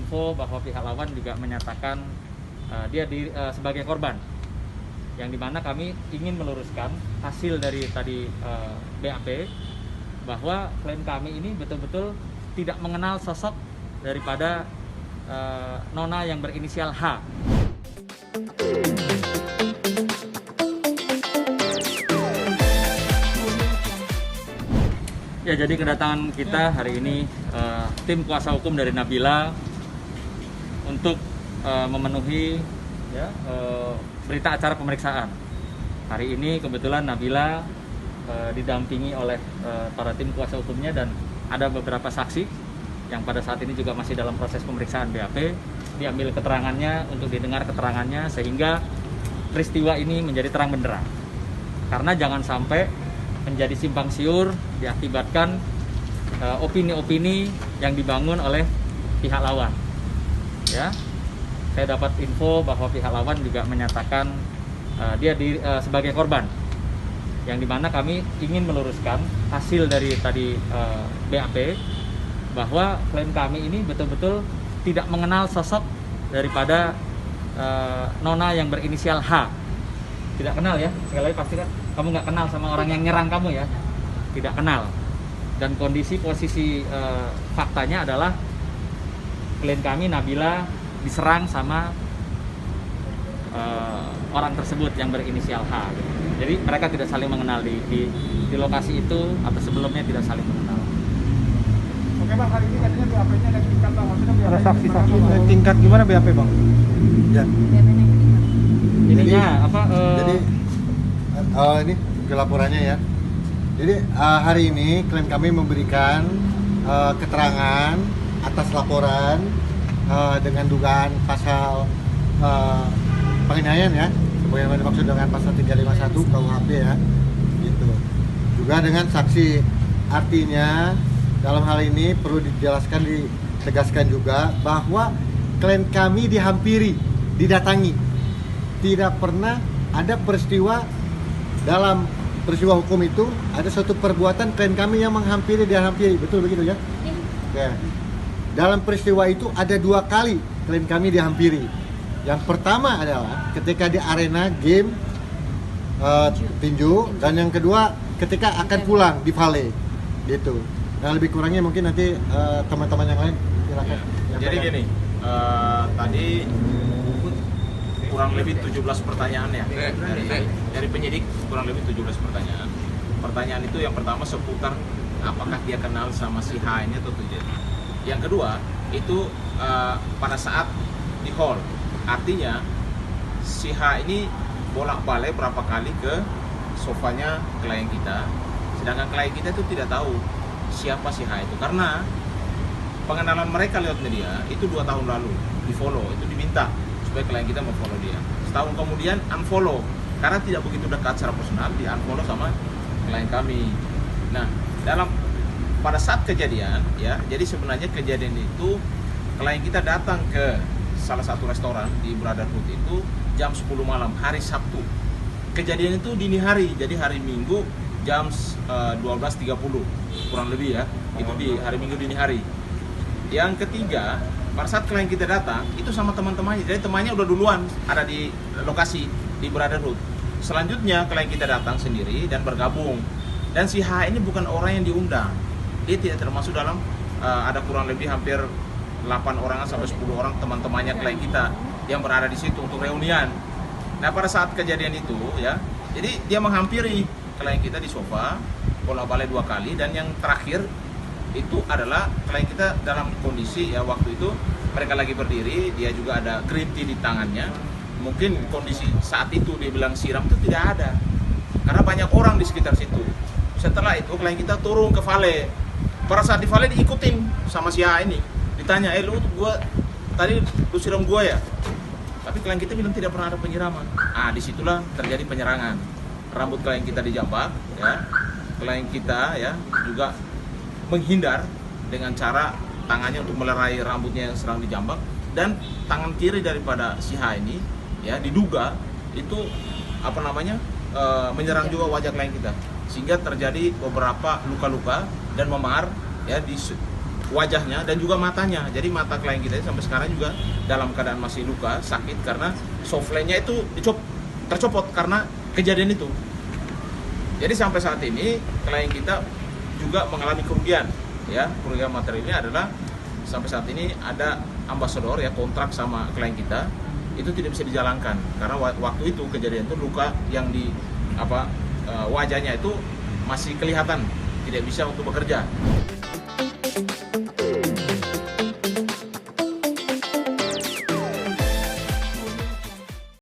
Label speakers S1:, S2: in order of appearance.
S1: info bahwa pihak lawan juga menyatakan sebagai korban, yang dimana kami ingin meluruskan hasil dari tadi BAP bahwa klien kami ini betul-betul tidak mengenal sosok daripada nona yang berinisial H. Ya, jadi kedatangan kita hari ini tim kuasa hukum dari Nabila untuk memenuhi berita acara pemeriksaan. Hari ini kebetulan Nabila didampingi oleh para tim kuasa hukumnya dan ada beberapa saksi yang pada saat ini juga masih dalam proses pemeriksaan BAP. Diambil keterangannya untuk didengar keterangannya sehingga peristiwa ini menjadi terang benderang. Karena jangan sampai menjadi simpang siur diakibatkan opini-opini yang dibangun oleh pihak lawan. Ya, saya dapat info bahwa pihak lawan juga menyatakan sebagai korban, yang dimana kami ingin meluruskan hasil dari tadi BAP bahwa klien kami ini betul-betul tidak mengenal sosok daripada nona yang berinisial H. Tidak kenal ya, sekali lagi pastikan kamu nggak kenal sama orang yang nyerang kamu ya, tidak kenal. Dan posisi faktanya adalah klien kami Nabila diserang sama orang tersebut yang berinisial H. Jadi mereka tidak saling mengenal di lokasi itu atau sebelumnya tidak saling mengenal.
S2: Oke bang, hari ini katanya BAP-nya ada tingkat bang, maksudnya BAP
S3: Ada saksi-saksi tingkat gimana BAP bang?
S4: Ya.
S1: Ininya apa?
S4: Jadi ini laporannya ya. Jadi hari ini klien kami memberikan keterangan atas laporan dengan dugaan pasal penganiayaan ya, sebagaimana dimaksud dengan pasal 351 KUHP ya, gitu. Juga dengan saksi, artinya dalam hal ini perlu ditegaskan juga bahwa klien kami dihampiri, didatangi, tidak pernah ada peristiwa dalam peristiwa hukum itu ada suatu perbuatan klien kami yang dihampiri, betul begitu ya? Ya. Dalam peristiwa itu ada 2 kali klien kami dihampiri. Yang pertama adalah ketika di arena game tinju, dan yang kedua ketika akan pulang di Vale, gitu. Dan lebih kurangnya mungkin nanti teman-teman yang lain silakan.
S5: Jadi gini, tadi kurang lebih 17 pertanyaan ya dari penyidik, kurang lebih 17 pertanyaan. Pertanyaan itu yang pertama seputar apakah dia kenal sama si H ini atau tidak. Yang kedua itu pada saat di hall, artinya si H ini bolak-balik berapa kali ke sofanya klien kita, sedangkan klien kita itu tidak tahu siapa si H itu, karena pengenalan mereka lewat media itu 2 tahun lalu di follow, itu diminta supaya klien kita mau-follow dia. Setahun kemudian unfollow karena tidak begitu dekat secara personal, di unfollow sama klien kami. Nah, pada saat kejadian ya, jadi sebenarnya kejadian itu klien kita datang ke salah satu restoran di Brotherhood itu jam 10 malam hari Sabtu. Kejadian itu dini hari, jadi hari Minggu jam 12.30 kurang lebih ya, itu di hari Minggu dini hari. Yang ketiga, pada saat klien kita datang itu sama teman-temannya, jadi temannya udah duluan ada di lokasi di Brotherhood. Selanjutnya klien kita datang sendiri dan bergabung, dan si H ini bukan orang yang diundang, dia tidak termasuk dalam ada kurang lebih hampir 8 orang sampai 10 orang teman-temannya klien kita yang berada di situ untuk reunian. Nah, pada saat kejadian itu ya, jadi dia menghampiri klien kita di sofa bolak-balik 2 kali, dan yang terakhir itu adalah klien kita dalam kondisi ya waktu itu mereka lagi berdiri, dia juga ada green tea di tangannya. Mungkin kondisi saat itu dia bilang siram itu tidak ada karena banyak orang di sekitar situ. Setelah itu klien kita turun ke Vale. Pada saat di Vale diikutin sama si A ini, ditanya, lu tadi lu siram gua ya? Tapi klien kita bilang tidak pernah ada penyiraman. Disitulah terjadi penyerangan. Rambut klien kita dijambak ya. Klien kita ya juga menghindar dengan cara tangannya untuk melerai rambutnya yang sedang dijambak, dan tangan kiri daripada si H ini ya diduga itu menyerang juga wajah klien kita, sehingga terjadi beberapa luka-luka dan memar ya di wajahnya dan juga matanya. Jadi mata klien kita sampai sekarang juga dalam keadaan masih luka, sakit karena softline-nya itu tercopot karena kejadian itu. Jadi sampai saat ini klien kita juga mengalami kerugian, ya. Kerugian materi ini adalah sampai saat ini ada ambasador ya, kontrak sama klien kita itu tidak bisa dijalankan karena waktu itu kejadian itu luka yang di wajahnya itu masih kelihatan, tidak bisa untuk bekerja.